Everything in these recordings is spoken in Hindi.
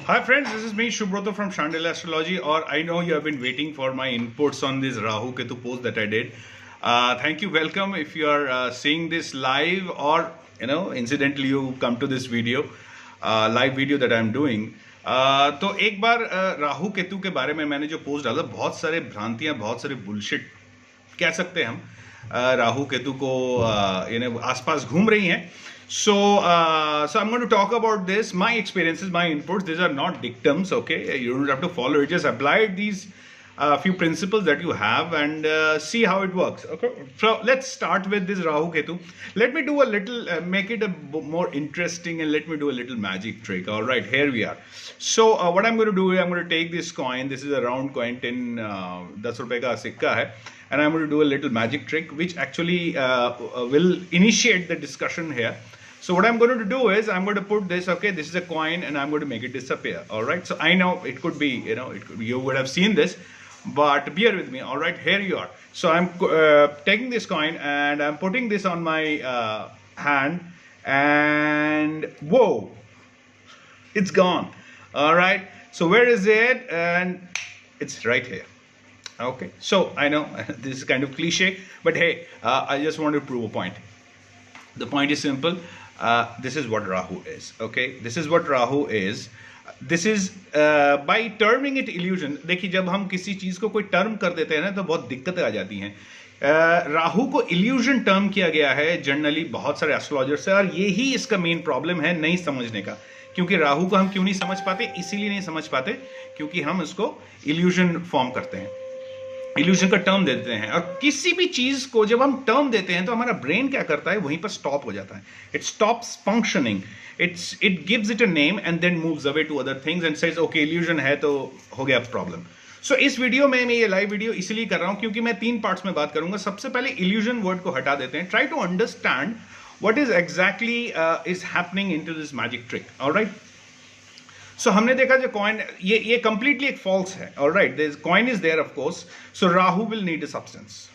Hi friends, this is me Shubroto from Chandela Astrology, or I know you have been waiting for my inputs on this Rahu Ketu post that I did. Thank you, welcome. If you are seeing this live, or incidentally you come to this video, live video that I am doing. तो एक बार राहु केतु के बारे में मैंने जो पोस्ट डाला, बहुत सारे भ्रांतियां, बहुत सारे बुलशिट कह सकते हैं हम राहु केतु को आसपास घूम रही हैं. So I'm going to talk about this, my experiences, my inputs. These are not dictums, okay? You don't have to follow it. Just apply these few principles that you have and see how it works, okay? So let's start with this Rahu Ketu. Let me do a little, make it more interesting, and let me do a little magic trick. All right, here we are. So what I'm going to do is I'm going to take this coin. This is a round coin, 10 रुपए का सिक्का है. And I'm going to do a little magic trick which actually will initiate the discussion here. So what I'm going to do is I'm going to put this, okay, this is a coin, and I'm going to make it disappear. All right, so I know it could be, you would have seen this, but bear with me. All right, here you are. So I'm taking this coin and I'm putting this on my hand, and whoa, it's gone. All right, so where is it? And it's right here. Okay, so I know this is kind of cliche, but hey, I just want to prove a point. The point is simple. This is what Rahu is. Okay, this is what Rahu is. This is by terming it illusion. देखिए, जब हम किसी चीज को कोई टर्म कर देते हैं ना, तो बहुत दिक्कतें आ जाती हैं. राहु को इल्यूजन टर्म किया गया है जनरली बहुत सारे एस्ट्रोलॉजर से, और यही इसका मेन प्रॉब्लम है नहीं समझने का. क्योंकि राहु को हम क्यों नहीं समझ पाते? इसीलिए नहीं समझ पाते क्योंकि हम इसको इल्यूजन फॉर्म करते हैं, इल्यूजन का टर्म दे देते हैं. और किसी भी चीज को जब हम टर्म देते हैं तो हमारा ब्रेन क्या करता है? वहीं पर स्टॉप हो जाता है. It stops functioning. It gives it a name and then moves away to other things and says okay, illusion है तो हो गया प्रॉब्लम. सो इस वीडियो में मैं ये लाइव वीडियो इसलिए कर रहा हूं क्योंकि मैं 3 पार्ट्स में बात करूंगा. सबसे पहले इल्यूजन वर्ड को हटा देते हैं. Try to understand what is exactly is happening into this magic trick. Alright, so हमने देखा जो कॉइन, ये कंप्लीटली एक फॉल्स है. Alright, this coin is there of course. So Rahu will need a substance.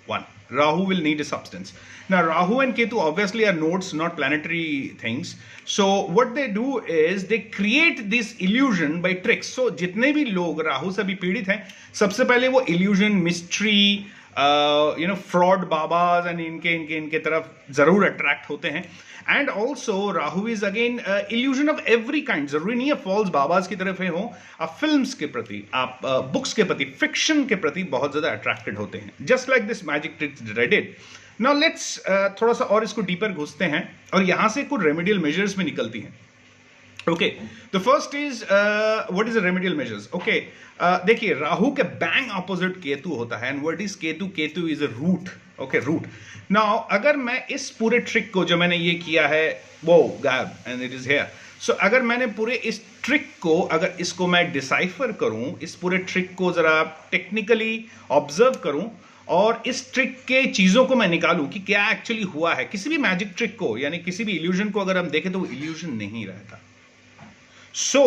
One, Rahu will need a substance. Now Rahu and Ketu obviously are nodes, not planetary things. So what they do is they create this illusion by tricks. So जितने भी लोग राहु से भी पीड़ित हैं, सबसे पहले वो illusion, mystery, fraud बाबाज एंड इनके तरफ जरूर अट्रैक्ट होते हैं. And also Rahu is again illusion of every kind. जरूरी नहीं है फॉल्स बाबाज की तरफ हो, आप फिल्म्स के प्रति, आप बुक्स के प्रति, फिक्शन के प्रति बहुत ज्यादा अट्रैक्टेड होते हैं. Just like this magic trick that I did. Now let's थोड़ा सा और इसको डीपर घुसते हैं, और यहां से कुछ रेमेडियल मेजर्स में निकलती हैं. Okay, the first is what is remedial measures. Okay, देखिए राहु के बैंग ऑपोजिट केतु होता है. And what is Ketu? Ketu is a root. Okay, root. Now अगर मैं इस पूरे ट्रिक को जो मैंने ये किया है, वो गायब एंड इट इज हियर. सो अगर मैंने पूरे इस ट्रिक को, अगर इसको मैं डिसाइफर करूं, इस पूरे ट्रिक को जरा टेक्निकली ऑब्जर्व करूं, और इस ट्रिक के चीजों को मैं निकालूं कि क्या एक्चुअली हुआ है. किसी भी मैजिक ट्रिक को, यानी किसी भी इल्यूजन को अगर हम देखें तो वो इल्यूजन नहीं रहता. So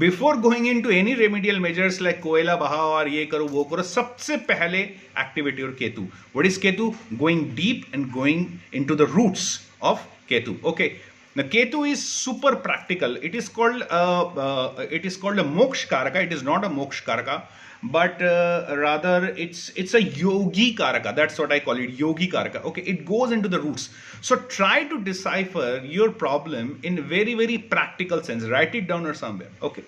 before going into any remedial measures like कोयला बहाओ और ये करो वो करो, सबसे पहले activate your Ketu. What is Ketu? Going deep and going into the roots of Ketu. Okay. Now Ketu is super practical. It is called a moksha karaka. It is not a moksha karaka, but rather it's a yogi karaka. That's what I call it, yogi karaka. Okay, it goes into the roots. So try to decipher your problem in very very practical sense. Write it down or somewhere. Okay,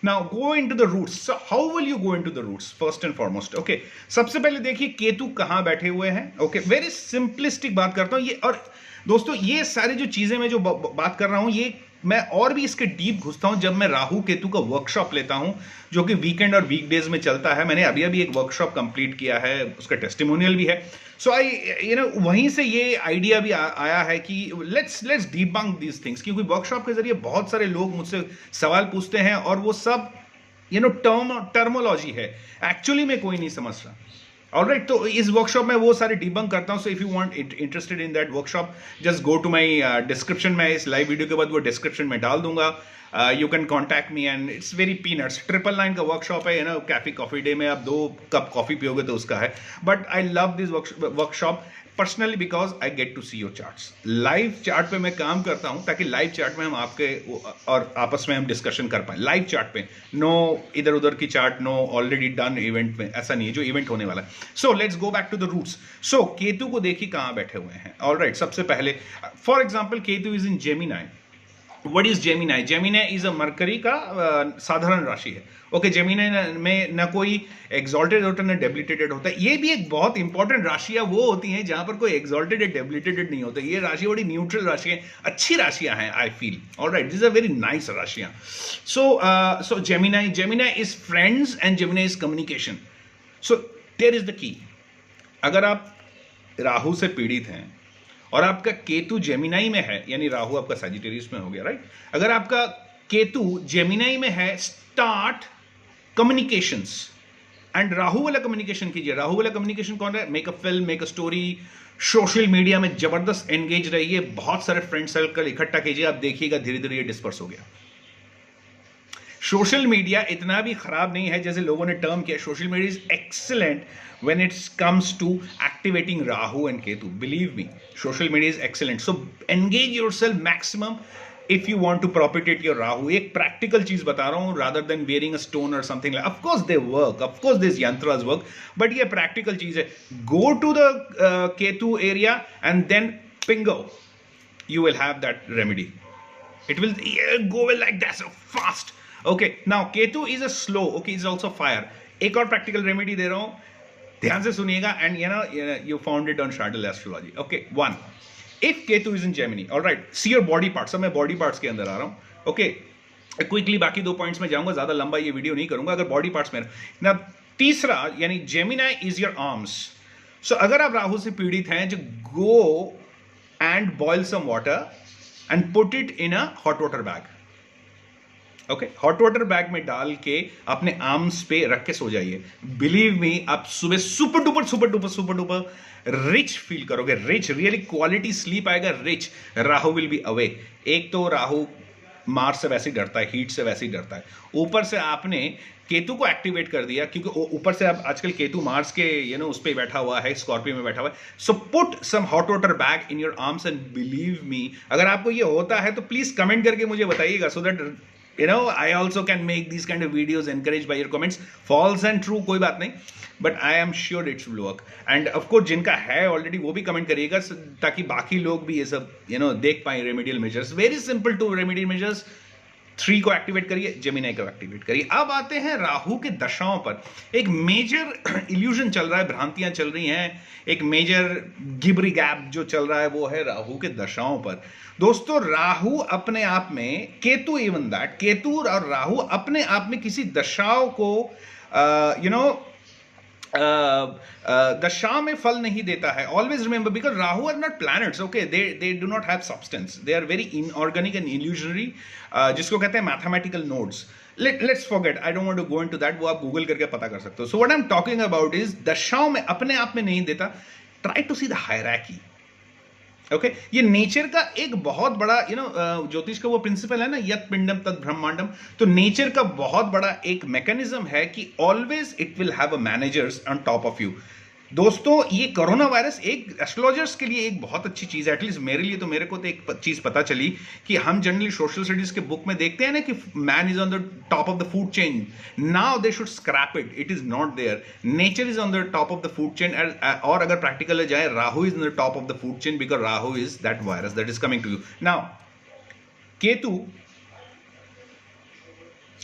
now go into the roots. So how will you go into the roots? First and foremost, okay, सबसे पहले देखिए केतु कहाँ बैठे हुए हैं. Okay, very simplistic बात करता हूँ ये. और दोस्तों ये सारी जो चीजें मैं जो बात कर रहा हूँ, ये मैं और भी इसके डीप घुसता हूं जब मैं राहु केतु का वर्कशॉप लेता हूं, जो कि वीकेंड और वीकडेज में चलता है. मैंने अभी अभी एक वर्कशॉप कंप्लीट किया है, उसका टेस्टिमोनियल भी है. सो वहीं से ये आइडिया भी आया है कि लेट्स डीबंक दीज थिंग्स. क्योंकि वर्कशॉप के जरिए बहुत सारे लोग मुझसे सवाल पूछते हैं, और वो सब टर्मोलॉजी है, एक्चुअली में कोई नहीं समझ रहा. ऑलराइट, तो इस वर्कशॉप में वो सारे डिबंक करता हूं. So if you want interested in that workshop, just go to my description में. इस लाइव वीडियो के बाद वो डिस्क्रिप्शन में डाल दूंगा. You can contact me and it's very peanuts. 999 का वर्कशॉप है, कैफे कॉफी डे में आप 2 कप कॉफी पियोगे तो उसका है. But I love this workshop. Personally because I get to see your charts. Live chart पे मैं काम करता हूं ताकि लाइव चार्ट में हम आपके और आपस में हम डिस्कशन कर पाए लाइव चार्ट पे। नो इधर उधर की chart, no already done event में, ऐसा नहीं है जो इवेंट होने वाला है। So let's go back to the roots. So Ketu को देखिए कहां बैठे हुए हैं। ऑलराइट, सबसे पहले for example Ketu is in Gemini. What is Gemini? Gemini is a Mercury का साधारण राशि है। ओके, जेमिनी में ना कोई एक्सॉल्टेड होता है ना डेबिलिटेटेड होता है। ये भी एक बहुत इंपॉर्टेंट राशियां वो होती हैं जहां पर कोई एक्सॉल्टेड या डेबिलिटेटेड नहीं होता। ये राशि बड़ी न्यूट्रल राशि है, अच्छी राशियां हैं I feel. Alright, this are very nice राशियां। So Gemini is friends and Gemini is communication. So there is the key. अगर आप राहु से पीड़ित हैं और आपका केतु जेमिनाई में है, यानी राहु आपका सजिटेरियस में हो गया, राइट। अगर आपका केतु जेमिनाई में है, स्टार्ट कम्युनिकेशंस एंड राहु वाला कम्युनिकेशन कीजिए। राहु वाला कम्युनिकेशन कौन है? Make a film, make a story, social media में जबरदस्त एंगेज रहिए, बहुत सारे फ्रेंड सर्कल इकट्ठा कीजिए। आप देखिएगा धीरे धीरे ये डिस्पर्स हो गया। सोशल मीडिया इतना भी खराब नहीं है जैसे लोगों ने टर्म किया। Social media is excellent when it comes to activating Rahu and Ketu. Believe me, social media is excellent. So engage yourself maximum if you want to propagate your Rahu. एक practical चीज बता रहा हूँ rather than wearing a stone or something like. Of course they work, of course these yantras work, but ये practical चीज है. Go to the Ketu area and then bingo, you will have that remedy. It will go well like that, so fast. Okay, now Ketu is a slow. Okay, is also fire. एक और practical remedy दे रहा हूँ, ध्यान से सुनिएगा, and you found it on Chandel Astrology. Okay, 1, if Ketu is in Gemini, all right, see your body parts. अब मैं body parts के अंदर आ रहा हूं। Okay, क्विकली बाकी 2 पॉइंट्स में जाऊंगा, ज्यादा लंबा ये वीडियो नहीं करूंगा। अगर बॉडी पार्ट्स में ना, तीसरा यानी Gemini is your arms. So अगर आप राहु से पीड़ित हैं, जो go and boil some water and put it in a hot water bag. Okay, hot water bag में डाल के अपने आर्म्स पे रख के सो जाइए। बिलीव मी, आप सुबह सुपर डुपर रिच फील करोगे। रिच, रियली क्वालिटी स्लीप आएगा, rich. Rahu will be away. एक तो राहु मार्स से वैसे ही डरता है, हीट से वैसे ही डरता है, ऊपर से आपने केतु को एक्टिवेट कर दिया, क्योंकि ऊपर से अब आजकल केतु मार्स के उस पे बैठा हुआ है, स्कॉर्पियो में बैठा हुआ है। So put some hot water bag in your arms and believe me, अगर आपको ये होता है तो प्लीज कमेंट करके मुझे बताइएगा, so that I also can make these kind of videos encouraged by your comments. False and true कोई बात नहीं, but I am sure it will work. And of course जिनका है already वो भी कमेंट करिएगा, ताकि बाकी लोग भी ये सब देख पाए remedial measures. Very simple to remedial measures. 3 को एक्टिवेट करिए, जेमिनी को एक्टिवेट करिए। अब आते हैं राहु के दशाओं पर। एक मेजर इल्यूजन चल रहा है, भ्रांतियां चल रही हैं, एक मेजर गिबरी गैप जो चल रहा है वो है राहु के दशाओं पर। दोस्तों, राहु अपने आप में, केतु इवन दैट, केतु और राहु अपने आप में किसी दशाओं को दशा में फल नहीं देता है। Always remember, because Rahu are not planets, okay, they do not have substance, they are very inorganic and illusionary, जिसको कहते हैं mathematical nodes. Let's forget, I don't want to go into that, वो आप गूगल करके पता कर सकते हो। So what I am talking about is दशाओं में अपने आप में नहीं देता। Try to see the hierarchy. Okay, ये नेचर का एक बहुत बड़ा ज्योतिष का वो प्रिंसिपल है ना, यत् पिंडम तत् ब्रह्मांडम। तो नेचर का बहुत बड़ा एक मैकेनिज्म है कि always it will have a managers on top of you. दोस्तों, ये कोरोना वायरस एक एस्ट्रोलॉजर्स के लिए एक बहुत अच्छी चीज है, एटलीस्ट मेरे लिए। तो मेरे को तो एक चीज पता चली कि हम जनरली सोशल स्टडीज के बुक में देखते हैं ना कि man is on the top of the food chain, now they should scrap it, it is not there. Nature is on the top of the food chain, और अगर प्रैक्टिकल जाए, Rahu is on the top of the food chain, because Rahu is that virus that is coming to you. Now Ketu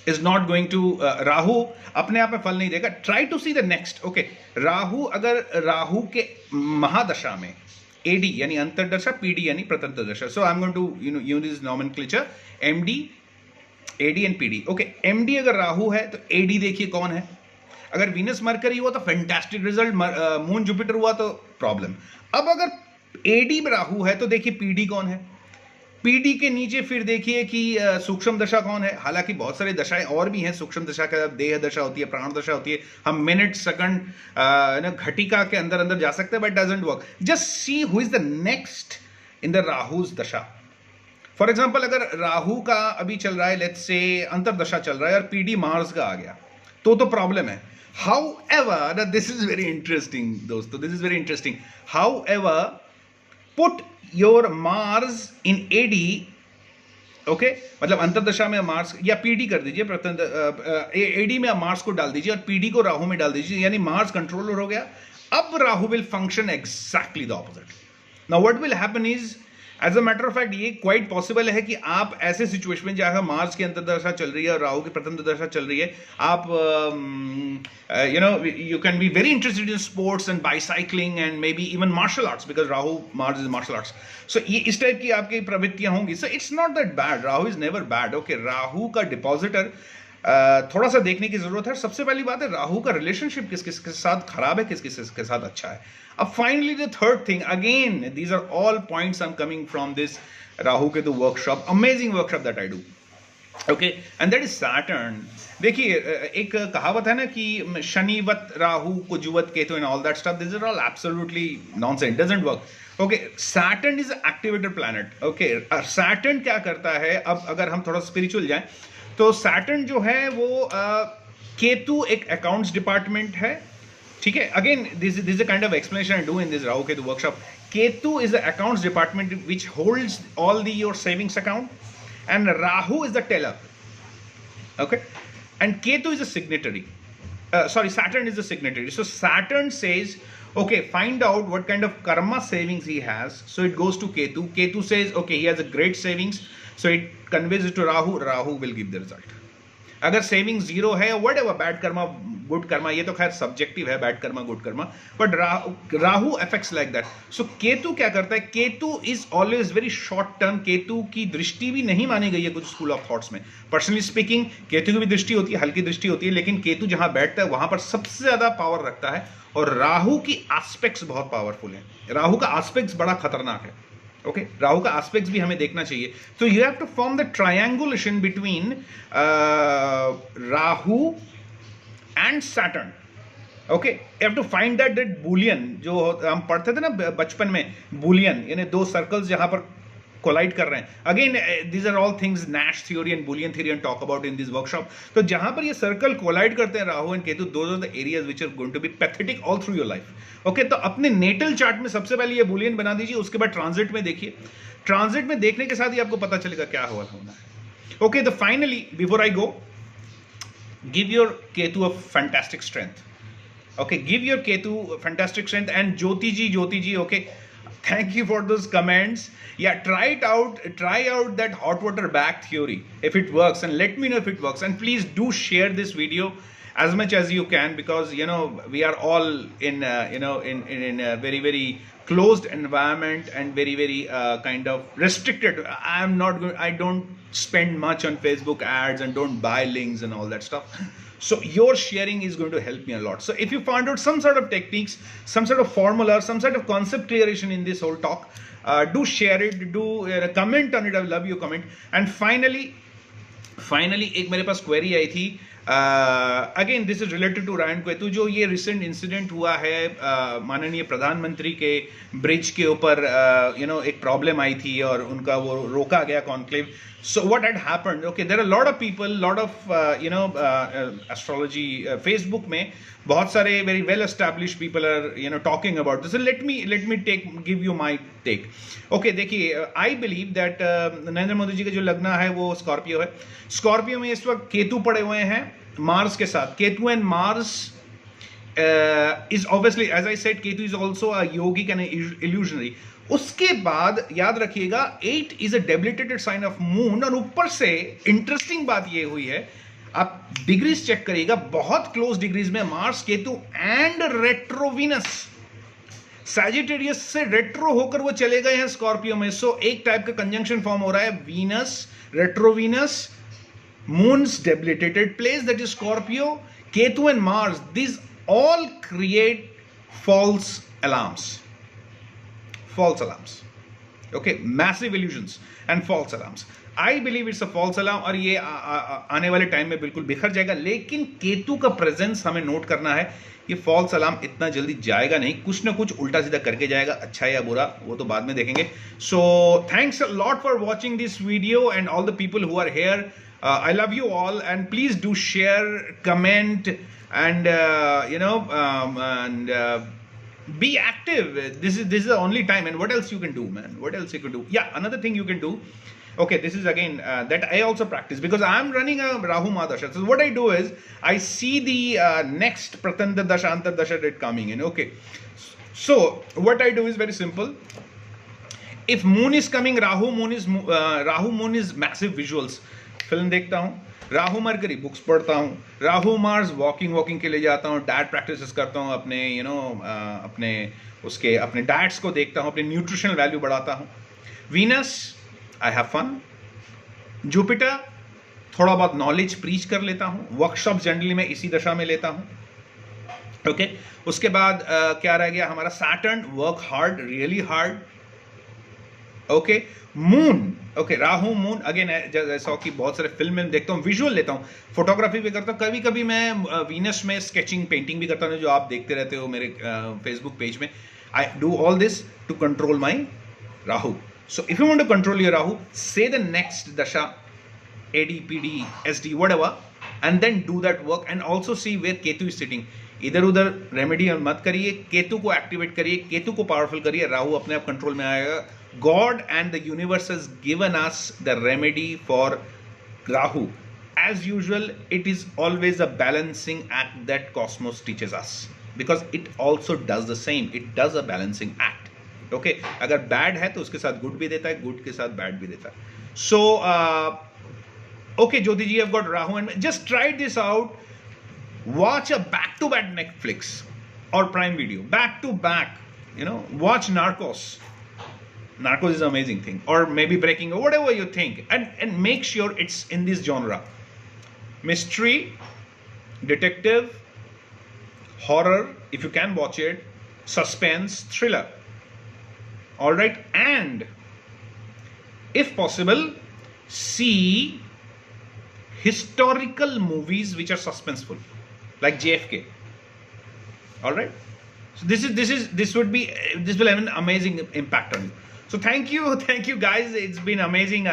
is not going to Rahu अपने आप में फल नहीं देगा। Try to see the next. Okay, Rahu, अगर राहु के महादशा में एडी यानी अंतरदशा, पीडी यानी प्रतंत्र दशा, so I am going to use this nomenclature, MD, AD and PD. Okay, MD अगर राहु है तो एडी देखिए कौन है। अगर वीनस मरकरी हुआ तो फैंटास्टिक रिजल्ट, मून जुपिटर हुआ तो प्रॉब्लम। अब अगर एडी में राहु है तो देखिए पीडी कौन है। पीडी के नीचे फिर देखिए कि सूक्ष्म दशा कौन है। हालांकि बहुत सारे दशाएं और भी हैं, सूक्ष्म दशा का देह दशा होती है, प्राण दशा होती है, हम मिनट सेकंड घटिका के अंदर अंदर जा सकते हैं, but doesn't work. Just see who is the next in the Rahu's दशा। फॉर एग्जाम्पल, अगर राहु का अभी चल रहा है, लेट्स से अंतरदशा चल रहा है और पीडी मार्स का आ गया, तो प्रॉब्लम है. However, this is very interesting, दोस्तों. This is very interesting. However, put your Mars in AD. Okay मतलब अंतरदशा में मार्स या पीडी कर दीजिए, एडी में मार्स को डाल दीजिए और पीडी को राहु में डाल दीजिए, यानी मार्स कंट्रोलर हो गया. अब Rahu will function exactly the opposite. Now what will happen is, as a matter of fact ये क्वाइट पॉसिबल है कि आप ऐसे सिचुएशन में जहां मार्स की अंतर्दशा चल रही है और राहु की प्रथम दशा चल रही है, आप you can be very interested in sports and bicycling and may be even martial arts, because Rahu Mars is martial arts. So ये इस टाइप की आपकी प्रवृत्तियां होंगी. So it's not that bad. Rahu is never bad. Okay, Rahu का डिपॉजिटर थोड़ा सा देखने की जरूरत है. सबसे पहली बात है, राहु का रिलेशनशिप किस किस के साथ खराब है, किस किस के साथ अच्छा है. अब finally the third thing, again these are all points I am coming from this Rahu Ketu workshop, amazing workshop that I do. Okay, and that is Saturn. देखिए एक कहावत है ना कि शनिवत राहु कुजुवत Ketu and all that stuff, this are all absolutely nonsense, doesn't work. Okay, Saturn is activator planet. Okay, Saturn क्या करता है, अब अगर हम थोड़ा स्पिरिचुअल जाएं तो सैटर्न जो है वो केतु एक अकाउंट्स डिपार्टमेंट है. ठीक है, again this is a kind of explanation I do in this Rahu Ketu workshop. Ketu is the accounts department which holds all the your savings account and Rahu is the teller. Okay, and Ketu is a signatory. Saturn is a signatory. So Saturn says, okay, find out what kind of karma savings he has. So it goes to Ketu. Ketu says, okay, he has a great savings. So it conveys it to Rahu. Rahu will give the result. अगर सेविंग जीरो है, whatever, bad karma good karma, ये तो खैर सब्जेक्टिव है, bad karma good karma, but Rahu affects like that. So Ketu क्या करता है, Ketu is always very short term. Ketu की दृष्टि भी नहीं मानी गई है कुछ स्कूल ऑफ थॉट्स में. पर्सनली स्पीकिंग केतु की भी दृष्टि होती है, हल्की दृष्टि होती है, लेकिन केतु जहां बैठता है वहां पर सबसे ज्यादा पावर रखता है. और राहु की एस्पेक्ट्स बहुत पावरफुल है. राहु का एस्पेक्ट्स बड़ा खतरनाक है. ओके, राहु का एस्पेक्ट्स भी हमें देखना चाहिए. तो you have to form the triangulation between Rahu and Saturn. Okay, you have to find that Boolean, जो हम पढ़ते थे ना बचपन में, बुलियन यानी दो सर्कल्स जहां पर कोलाइड कर रहे हैं. Again these are all things Nash theory and Boolean theory and talk about in this workshop. तो जहां पर ये सर्कल कोलाइड करते हैं Rahu and Ketu, those are the areas which are going to be pathetic all through your life. Okay, तो अपने नेटल चार्ट में सबसे पहले ये बुलियन बना दीजिए, उसके बाद ट्रांजिट में देखिए. ट्रांजिट में देखने के साथ ही आपको पता चलेगा क्या होना है. ओके, तो finally before I go, give your Ketu a fantastic strength. Okay, give your Ketu fantastic strength. And Jyoti ji, okay, thank you for those comments. Yeah, try out that hot water bath theory if it works, and let me know if it works. And please do share this video as much as you can, because we are all in in a very very closed environment and very very kind of restricted. I don't spend much on Facebook ads and don't buy links and all that stuff. So your sharing is going to help me a lot. So if you found out some sort of techniques, some sort of formula, some sort of concept clearation in this whole talk, do share it, do comment on it. I love your comment. And finally एक मेरे पास query आई थी. Again this is related to रायन केतु. जो ये रिसेंट इंसिडेंट हुआ है माननीय प्रधानमंत्री के ब्रिज के ऊपर, एक प्रॉब्लम आई थी और उनका वो रोका गया conclave. So what had happened, okay, there are lot of people, lot of astrology, Facebook में बहुत सारे very well established people are talking about this. Let me give you my take. Okay, देखिए, I believe that Narendra Modi ji का जो लग्न है वो स्कॉर्पियो है. स्कॉर्पियो में इस वक्त केतु पड़े हुए हैं मार्स के साथ. Ketu and Mars is obviously, as I said, Ketu is also a yogic and illusionary. उसके बाद याद रखिएगा 8 is a debilitated sign of moon. और ऊपर से इंटरेस्टिंग बात ये हुई है, आप डिग्रीज चेक करिएगा, बहुत क्लोज डिग्रीज में मार्स केतु एंड रेट्रोवीनस, सैजिटेरियस से रेट्रो होकर वो चले गए हैं स्कॉर्पियो में. सो एक टाइप का कंजंक्शन फॉर्म हो रहा है, Venus रेट्रोवीनस, moon's debilitated place, that is Scorpio, Ketu and Mars. These all create false alarms. Okay, massive illusions and false alarms. I believe it's a false alarm, और ये आने वाले टाइम में बिल्कुल बिखर जाएगा। लेकिन केतु का प्रेजेंस हमें नोट करना है। ये फॉल्स अलार्म इतना जल्दी जाएगा नहीं, कुछ ना कुछ उल्टा सीधा करके जाएगा, अच्छा या बुरा वो तो बाद में देखेंगे। So thanks a lot for watching this video and all the people who are here. I love you all, and please do share, comment, and be active. This is the only time. And what else you can do, man? What else you can do? Yeah, another thing you can do. Okay, this is again that I also practice because I'm running a Rahu Mahadasha. So what I do is I see the next Pratanda Dasha, Antar Dasha date coming in. Okay, so what I do is very simple. If moon is coming, Rahu moon is massive visuals. Film देखता हूँ, राहु मरकरी बुक्स पढ़ता हूँ, राहु मार्स वॉकिंग के लिए जाता हूँ, डाइट प्रैक्टिसेस करता हूँ, अपने अपने डाइट्स को देखता हूँ, अपने न्यूट्रिशनल वैल्यू बढ़ाता हूँ। Venus I have fun, Jupiter थोड़ा बहुत नॉलेज प्रीच कर लेता हूँ, वर्कशॉप जनरली मैं इसी दशा में लेता हूँ। ओके, उसके बाद क्या रह गया हमारा Saturn, work hard, really hard. Okay, moon, okay, Rahu moon again, जैसा कि बहुत सारे फिल्म में देखता हूँ, विजुअल लेता हूँ, फोटोग्राफी भी करता हूँ, कभी कभी मैं वीनस में स्केचिंग पेंटिंग भी करता हूँ, जो आप देखते रहते हो मेरे फेसबुक पेज में। I do all this to control my Rahu. So if you want to control your Rahu, say the next dasha, AD, PD, SD, whatever, and then do that work and also see where Ketu is sitting. इधर उधर रेमेडी मत करिए, केतु को एक्टिवेट करिए, केतु को पावरफुल करिए, राहु अपने आप कंट्रोल में आएगा। God and the universe has given us the remedy for Rahu. As usual, it is always a balancing act that cosmos teaches us, because it also does the same. It does a balancing act. Okay, अगर bad है तो उसके साथ good भी देता है, good के साथ bad भी देता है। So okay, Jyoti ji, I've got Rahu, and just try this out. Watch a back-to-back Netflix or Prime Video, back-to-back. Watch Narcos. Narcos is an amazing thing, or maybe Breaking, or whatever you think, and make sure it's in this genre: mystery, detective, horror, if you can watch it, suspense, thriller. All right, and if possible, see historical movies which are suspenseful, like JFK. All right, so this will have an amazing impact on you. So thank you guys, it's been amazing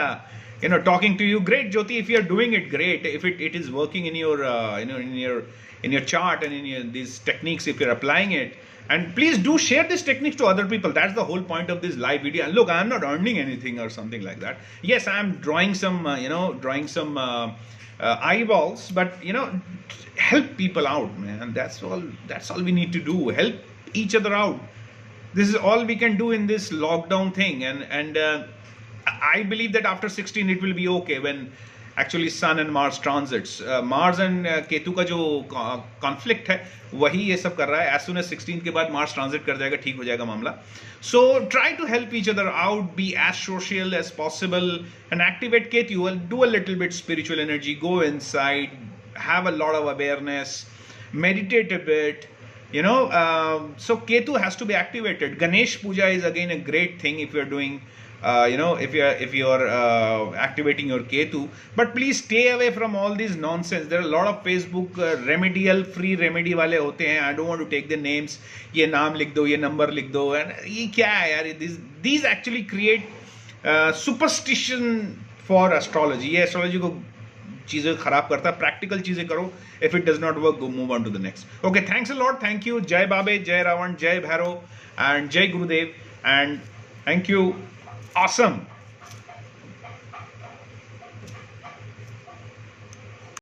talking to you. Great, Jyoti, if you are doing it, great. If it is working in your in your chart and in these techniques, if you're applying it, and please do share these techniques to other people. That's the whole point of this live video. And look, I'm not earning anything or something like that. Yes, I'm drawing some eyeballs, but help people out, man. That's all we need to do. Help each other out. This is all we can do in this lockdown thing, and I believe that after 16 it will be okay, when actually Sun and Mars transits. Mars and Ketu का जो conflict है वही ये सब कर रहा है. As soon as 16 के बाद Mars transit कर जाएगा, ठीक हो जाएगा मामला. So try to help each other out, be as social as possible, and activate Ketu. Do a little bit spiritual energy, go inside, have a lot of awareness, meditate a bit. So Ketu has to be activated. Ganesh Puja is again a great thing if you're doing, if you're activating your Ketu. But please stay away from all this nonsense. There are a lot of Facebook remedial free remedy वाले होते हैं. I don't want to take the names. ये नाम लिख दो, ये नंबर लिख दो, and ये क्या है यार? These actually create superstition for astrology. ये astrology को चीजें खराब करता है. प्रैक्टिकल चीजें करो. If it does not work, go move on to the next. Okay, thanks a lot. Thank you. Jai Babe, Jai Ravan, Jai Bhairav, and Jai Gurudev, and thank you. Awesome.